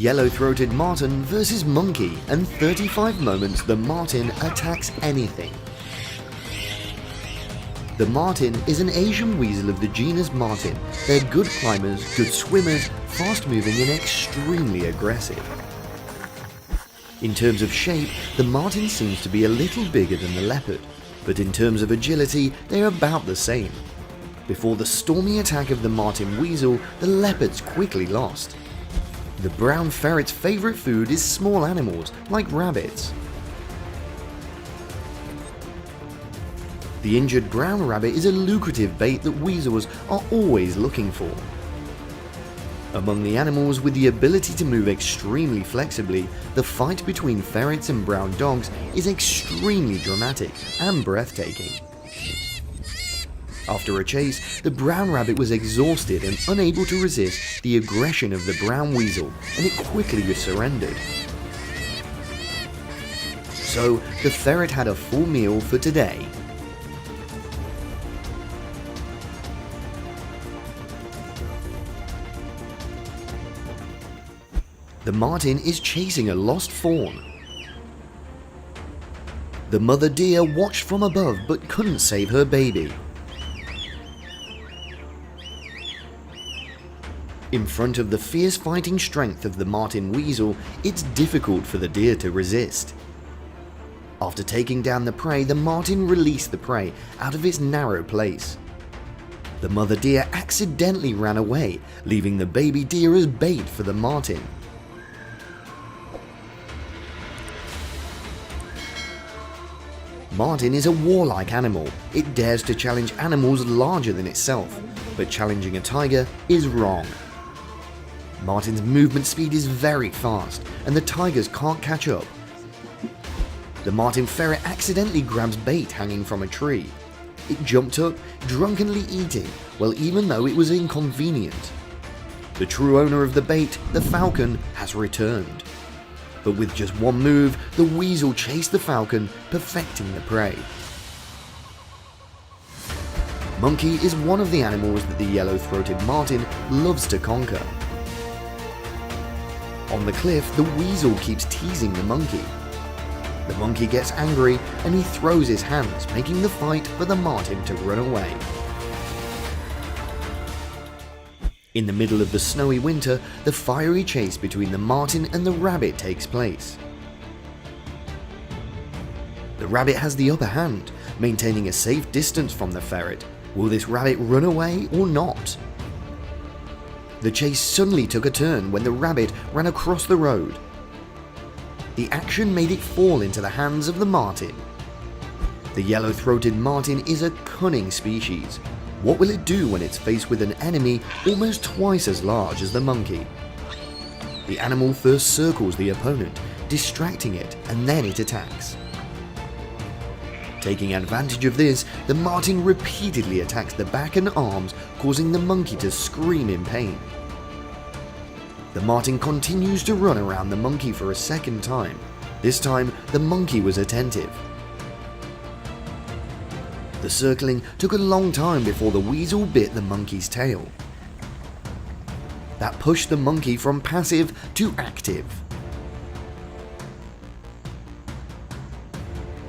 Yellow-throated marten versus monkey, and 35 moments the marten attacks anything. The marten is an Asian weasel of the genus marten. They're good climbers, good swimmers, fast-moving and extremely aggressive. In terms of shape, the marten seems to be a little bigger than the leopard, but in terms of agility, they're about the same. Before the stormy attack of the marten weasel, the leopards quickly lost. The brown ferret's favourite food is small animals, like rabbits. The injured brown rabbit is a lucrative bait that weasels are always looking for. Among the animals with the ability to move extremely flexibly, the fight between ferrets and brown dogs is extremely dramatic and breathtaking. After a chase, the brown rabbit was exhausted and unable to resist the aggression of the brown weasel, and it quickly surrendered. So, the ferret had a full meal for today. The marten is chasing a lost fawn. The mother deer watched from above but couldn't save her baby. In front of the fierce fighting strength of the marten weasel, it's difficult for the deer to resist. After taking down the prey, the marten released the prey out of its narrow place. The mother deer accidentally ran away, leaving the baby deer as bait for the marten. Marten is a warlike animal. It dares to challenge animals larger than itself, but challenging a tiger is wrong. Marten's movement speed is very fast, and the tigers can't catch up. The marten ferret accidentally grabs bait hanging from a tree. It jumped up, drunkenly eating, well, even though it was inconvenient. The true owner of the bait, the falcon, has returned. But with just one move, the weasel chased the falcon, perfecting the prey. Monkey is one of the animals that the yellow-throated marten loves to conquer. On the cliff, the weasel keeps teasing the monkey. The monkey gets angry and he throws his hands, making the fight for the marten to run away. In the middle of the snowy winter, the fiery chase between the marten and the rabbit takes place. The rabbit has the upper hand, maintaining a safe distance from the ferret. Will this rabbit run away or not? The chase suddenly took a turn when the rabbit ran across the road. The action made it fall into the hands of the marten. The yellow-throated marten is a cunning species. What will it do when it's faced with an enemy almost twice as large as the monkey? The animal first circles the opponent, distracting it, and then it attacks. Taking advantage of this, the marten repeatedly attacks the back and arms, causing the monkey to scream in pain. The marten continues to run around the monkey for a second time. This time, the monkey was attentive. The circling took a long time before the weasel bit the monkey's tail. That pushed the monkey from passive to active.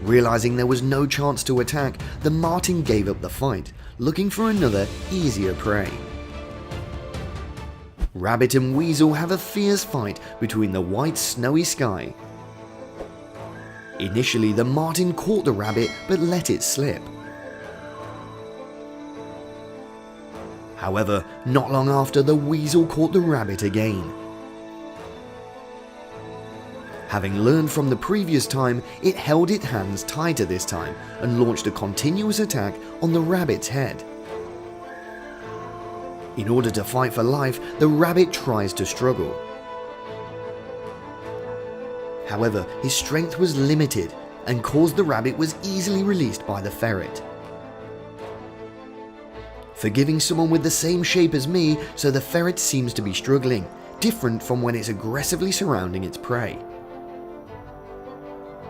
Realizing there was no chance to attack, the marten gave up the fight, looking for another, easier prey. Rabbit and weasel have a fierce fight between the white snowy sky. Initially, the marten caught the rabbit but let it slip. However, not long after, the weasel caught the rabbit again. Having learned from the previous time, it held its hands tighter this time and launched a continuous attack on the rabbit's head. In order to fight for life, the rabbit tries to struggle. However, his strength was limited and caused the rabbit was easily released by the ferret. Forgiving someone with the same shape as me, so the ferret seems to be struggling, different from when it's aggressively surrounding its prey.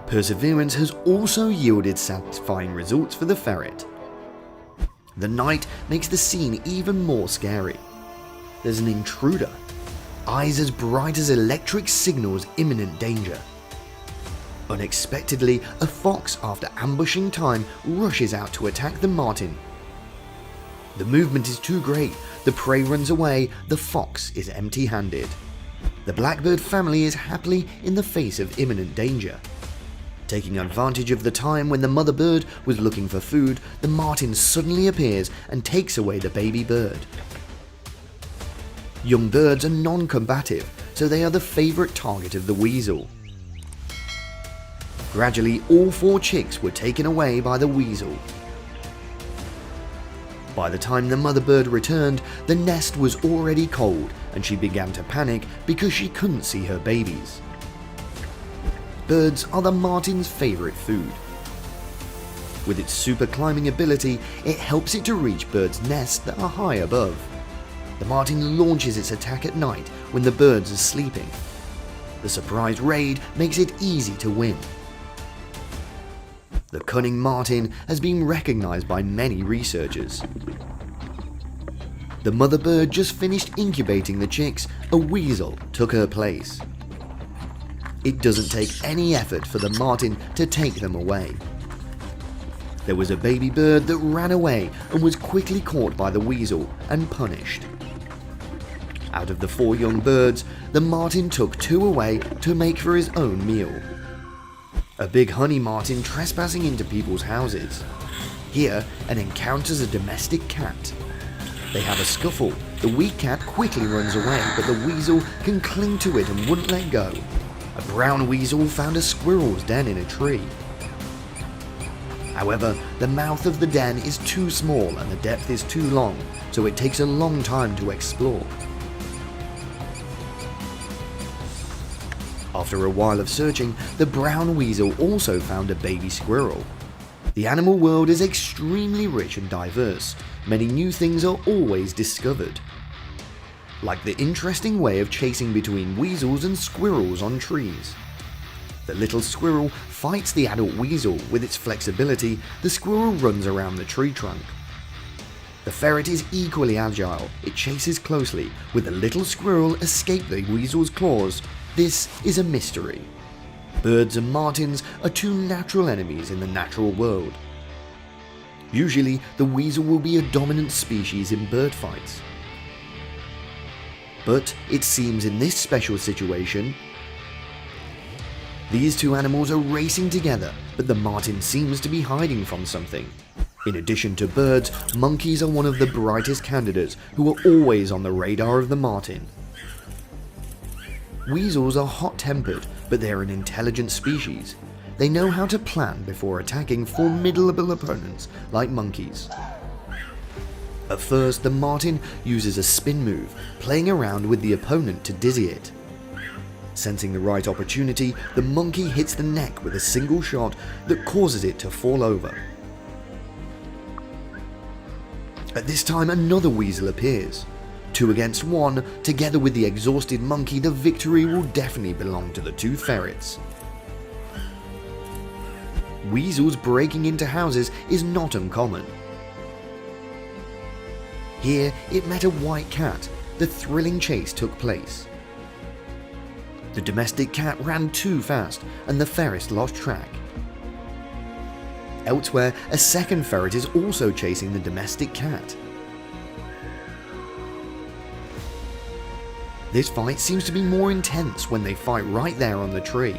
Perseverance has also yielded satisfying results for the ferret. The night makes the scene even more scary. There's an intruder. eyes as bright as electric signals imminent danger. Unexpectedly, a fox, after ambushing time, rushes out to attack the marten. The movement is too great, the prey runs away, the fox is empty-handed. The blackbird family is happily in the face of imminent danger. Taking advantage of the time when the mother bird was looking for food, the marten suddenly appears and takes away the baby bird. Young birds are non-combative, so they are the favorite target of the weasel. Gradually, all 4 chicks were taken away by the weasel. By the time the mother bird returned, the nest was already cold and she began to panic because she couldn't see her babies. Birds are the marten's favorite food. With its super climbing ability, it helps it to reach birds' nests that are high above. The marten launches its attack at night when the birds are sleeping. The surprise raid makes it easy to win. The cunning marten has been recognized by many researchers. The mother bird just finished incubating the chicks, a weasel took her place. It doesn't take any effort for the marten to take them away. There was a baby bird that ran away and was quickly caught by the weasel and punished. Out of the 4 young birds, the marten took 2 away to make for his own meal. A big honey marten trespassing into people's houses. Here, it encounters a domestic cat. They have a scuffle. The weak cat quickly runs away, but the weasel can cling to it and wouldn't let go. A brown weasel found a squirrel's den in a tree. However, the mouth of the den is too small and the depth is too long, so it takes a long time to explore. After a while of searching, the brown weasel also found a baby squirrel. The animal world is extremely rich and diverse. Many new things are always discovered. Like the interesting way of chasing between weasels and squirrels on trees. The little squirrel fights the adult weasel. With its flexibility, the squirrel runs around the tree trunk. The ferret is equally agile. It chases closely. Will the little squirrel escape the weasel's claws? This is a mystery. Birds and martens are 2 natural enemies in the natural world. Usually, the weasel will be a dominant species in bird fights. But it seems in this special situation, these 2 animals are racing together, but the marten seems to be hiding from something. In addition to birds, monkeys are one of the brightest candidates who are always on the radar of the marten. Weasels are hot-tempered, but they are an intelligent species. They know how to plan before attacking formidable opponents like monkeys. At first, the marten uses a spin move, playing around with the opponent to dizzy it. Sensing the right opportunity, the monkey hits the neck with a single shot that causes it to fall over. At this time, another weasel appears. 2 against 1, together with the exhausted monkey, the victory will definitely belong to the 2 ferrets. Weasels breaking into houses is not uncommon. Here, it met a white cat. The thrilling chase took place. The domestic cat ran too fast, and the ferret lost track. Elsewhere, a second ferret is also chasing the domestic cat. This fight seems to be more intense when they fight right there on the tree.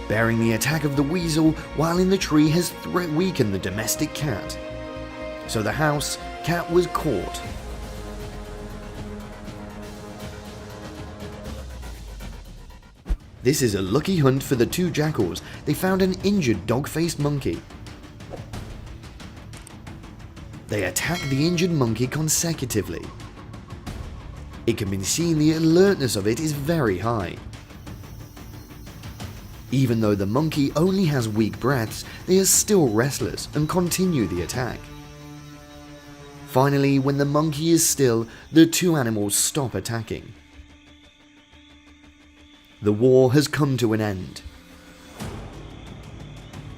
Bearing the attack of the weasel while in the tree has weakened the domestic cat. So the house cat was caught. This is a lucky hunt for the 2 jackals. They found an injured dog-faced monkey. They attack the injured monkey consecutively. It can be seen the alertness of it is very high. Even though the monkey only has weak breaths, they are still restless and continue the attack. Finally, when the monkey is still, the 2 animals stop attacking. The war has come to an end.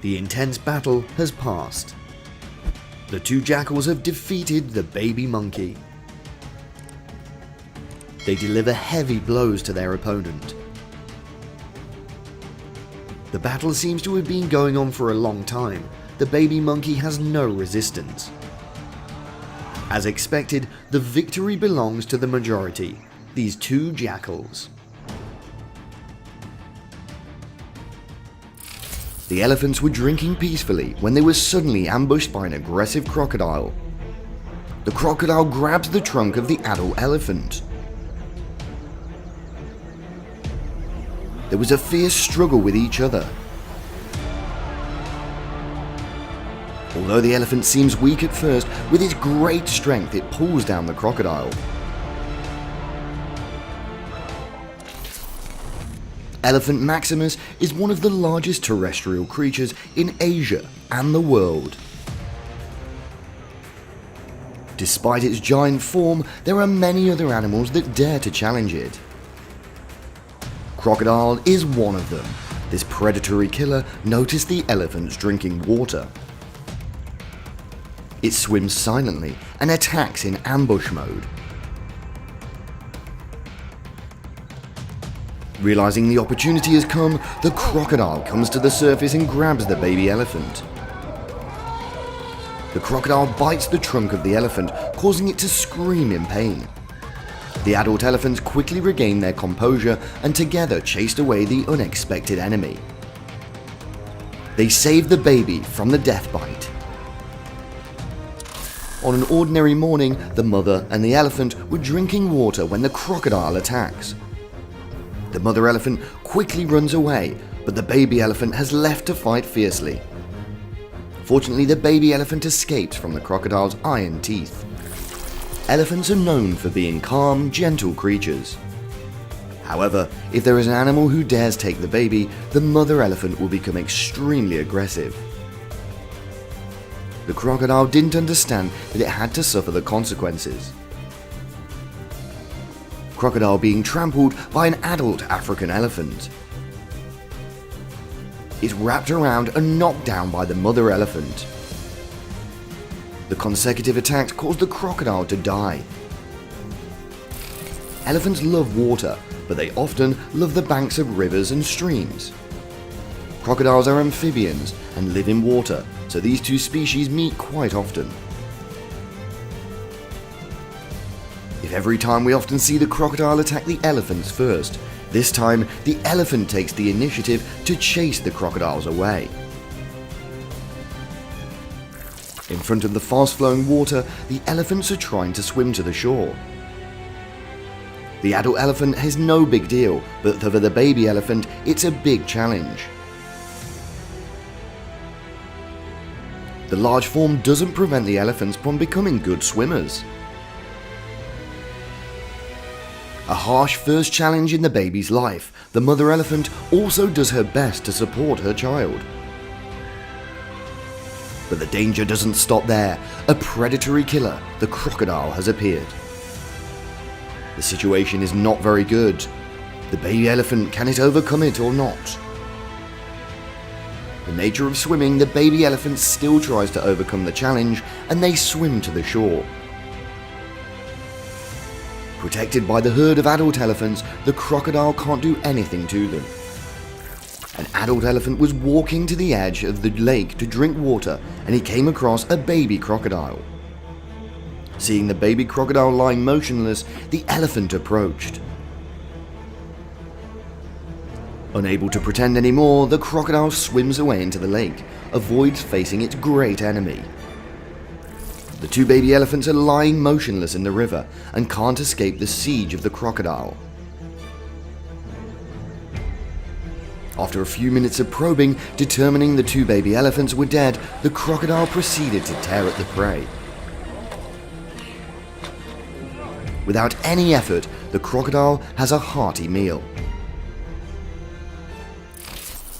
The intense battle has passed. The 2 jackals have defeated the baby monkey. They deliver heavy blows to their opponent. The battle seems to have been going on for a long time. The baby monkey has no resistance. As expected, the victory belongs to the majority, these two jackals. The elephants were drinking peacefully when they were suddenly ambushed by an aggressive crocodile. The crocodile grabs the trunk of the adult elephant. There was a fierce struggle with each other. Although the elephant seems weak at first, with its great strength it pulls down the crocodile. Elephant Maximus is one of the largest terrestrial creatures in Asia and the world. Despite its giant form, there are many other animals that dare to challenge it. Crocodile is one of them. This predatory killer noticed the elephants drinking water. It swims silently and attacks in ambush mode. Realizing the opportunity has come, the crocodile comes to the surface and grabs the baby elephant. The crocodile bites the trunk of the elephant, causing it to scream in pain. The adult elephants quickly regain their composure and together chased away the unexpected enemy. They save the baby from the death bite. On an ordinary morning, the mother and the elephant were drinking water when the crocodile attacks. The mother elephant quickly runs away, but the baby elephant has left to fight fiercely. Fortunately, the baby elephant escapes from the crocodile's iron teeth. Elephants are known for being calm, gentle creatures. However, if there is an animal who dares take the baby, the mother elephant will become extremely aggressive. The crocodile didn't understand that it had to suffer the consequences. Crocodile being trampled by an adult African elephant. It's wrapped around and knocked down by the mother elephant. The consecutive attacks caused the crocodile to die. Elephants love water, but they often love the banks of rivers and streams. Crocodiles are amphibians and live in water, so these two species meet quite often. If every time we often see the crocodile attack the elephants first, this time the elephant takes the initiative to chase the crocodiles away. In front of the fast-flowing water, the elephants are trying to swim to the shore. The adult elephant has no big deal, but for the baby elephant, it's a big challenge. The large form doesn't prevent the elephants from becoming good swimmers. A harsh first challenge in the baby's life, the mother elephant also does her best to support her child. But the danger doesn't stop there. A predatory killer, the crocodile, has appeared. The situation is not very good. The baby elephant, can it overcome it or not? The nature of swimming, the baby elephant still tries to overcome the challenge and they swim to the shore. Protected by the herd of adult elephants, the crocodile can't do anything to them. An adult elephant was walking to the edge of the lake to drink water and he came across a baby crocodile. Seeing the baby crocodile lying motionless, the elephant approached. Unable to pretend anymore, the crocodile swims away into the lake, avoids facing its great enemy. The two baby elephants are lying motionless in the river and can't escape the siege of the crocodile. After a few minutes of probing, determining the two baby elephants were dead, the crocodile proceeded to tear at the prey. Without any effort, the crocodile has a hearty meal.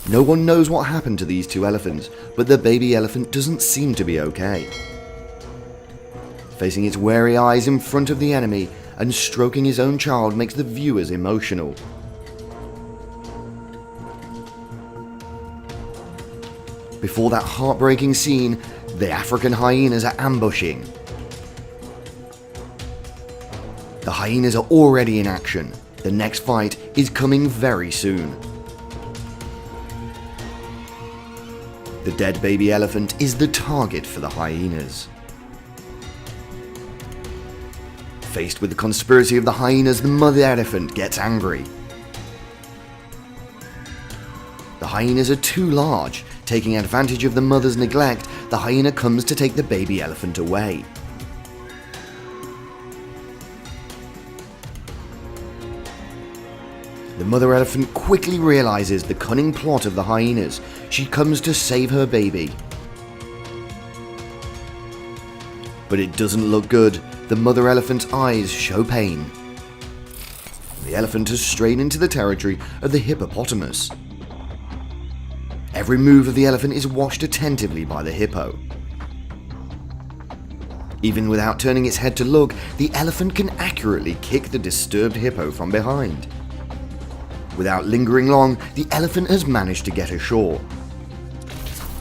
No one knows what happened to these two elephants, but the baby elephant doesn't seem to be okay. Facing its wary eyes in front of the enemy and stroking his own child makes the viewers emotional. Before that heartbreaking scene, the African hyenas are ambushing. The The hyenas are already in action. The next fight is coming very soon. The dead baby elephant is the target for the hyenas. Faced with the conspiracy of the hyenas, the mother elephant gets angry. The hyenas are too large. Taking advantage of the mother's neglect, the hyena comes to take the baby elephant away. The mother elephant quickly realizes the cunning plot of the hyenas. She comes to save her baby. But it doesn't look good. The mother elephant's eyes show pain. The elephant has strayed into the territory of the hippopotamus. Every move of the elephant is watched attentively by the hippo. Even without turning its head to look, the elephant can accurately kick the disturbed hippo from behind. Without lingering long, the elephant has managed to get ashore.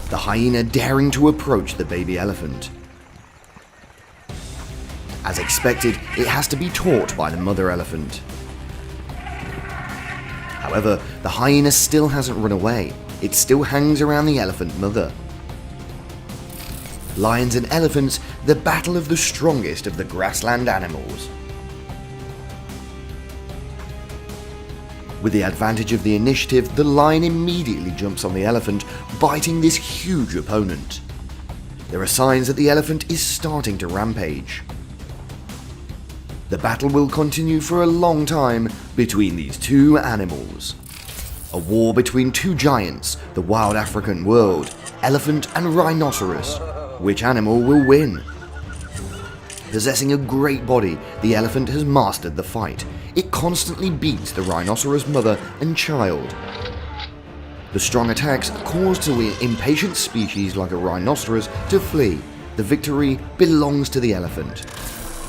The hyena daring to approach the baby elephant. As expected, it has to be taught by the mother elephant. However, the hyena still hasn't run away. It still hangs around the elephant mother. Lions and elephants, the battle of the strongest of the grassland animals. With the advantage of the initiative, the lion immediately jumps on the elephant, biting this huge opponent. There are signs that the elephant is starting to rampage. The battle will continue for a long time between these two animals. A war between two giants, the wild African world, elephant and rhinoceros. Which animal will win? Possessing a great body, the elephant has mastered the fight. It constantly beats the rhinoceros mother and child. The strong attacks cause the impatient species like a rhinoceros to flee. The victory belongs to the elephant.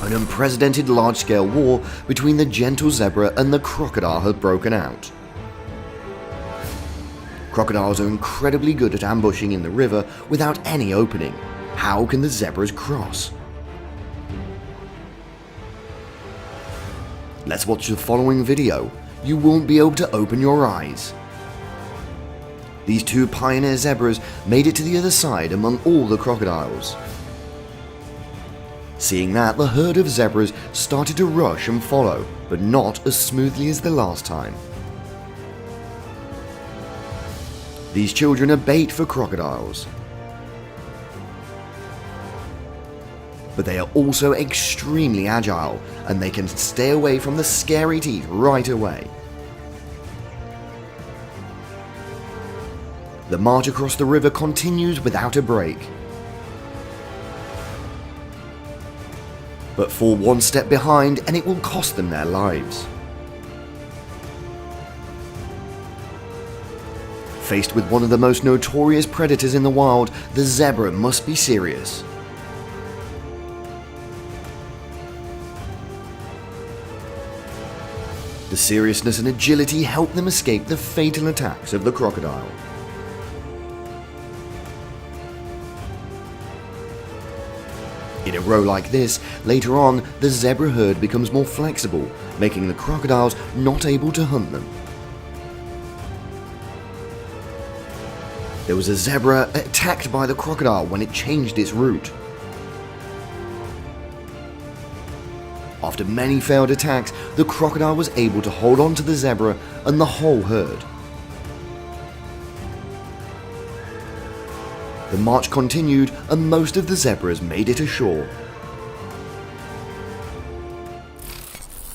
An unprecedented large-scale war between the gentle zebra and the crocodile had broken out. Crocodiles are incredibly good at ambushing in the river without any opening. How can the zebras cross? Let's watch the following video. You won't be able to open your eyes. These two pioneer zebras made it to the other side among all the crocodiles. Seeing that, the herd of zebras started to rush and follow, but not as smoothly as the last time. These children are bait for crocodiles. But they are also extremely agile, and they can stay away from the scary teeth right away. The march across the river continues without a break. But fall one step behind and it will cost them their lives. Faced with one of the most notorious predators in the wild, the zebra must be serious. The seriousness and agility help them escape the fatal attacks of the crocodile. In a row like this, later on, the zebra herd becomes more flexible, making the crocodiles not able to hunt them. There was a zebra attacked by the crocodile when it changed its route. After many failed attacks, the crocodile was able to hold on to the zebra and the whole herd. The march continued and most of the zebras made it ashore.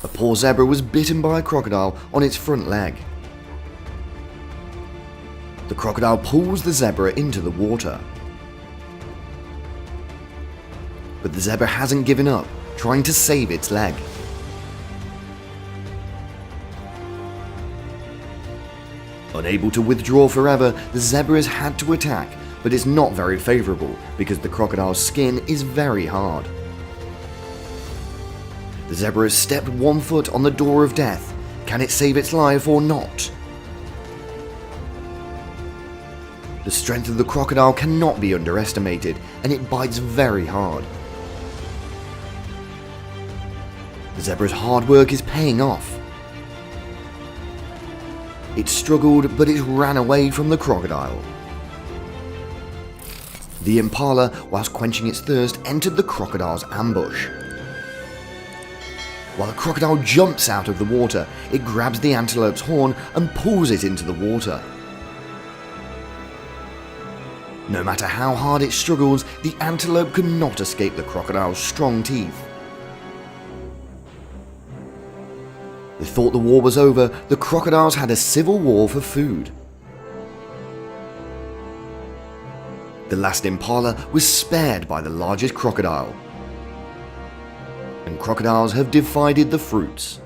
A poor zebra was bitten by a crocodile on its front leg. The crocodile pulls the zebra into the water. But the zebra hasn't given up, trying to save its leg. Unable to withdraw forever, the zebra has had to attack, but it's not very favourable because the crocodile's skin is very hard. The zebra has stepped one foot on the door of death. Can it save its life or not? The strength of the crocodile cannot be underestimated, and it bites very hard. The zebra's hard work is paying off. It struggled, but it ran away from the crocodile. The impala, whilst quenching its thirst, entered the crocodile's ambush. While the crocodile jumps out of the water, it grabs the antelope's horn and pulls it into the water. No matter how hard it struggles, the antelope could not escape the crocodile's strong teeth. They thought the war was over. The crocodiles had a civil war for food. The last impala was spared by the largest crocodile. And crocodiles have divided the fruits.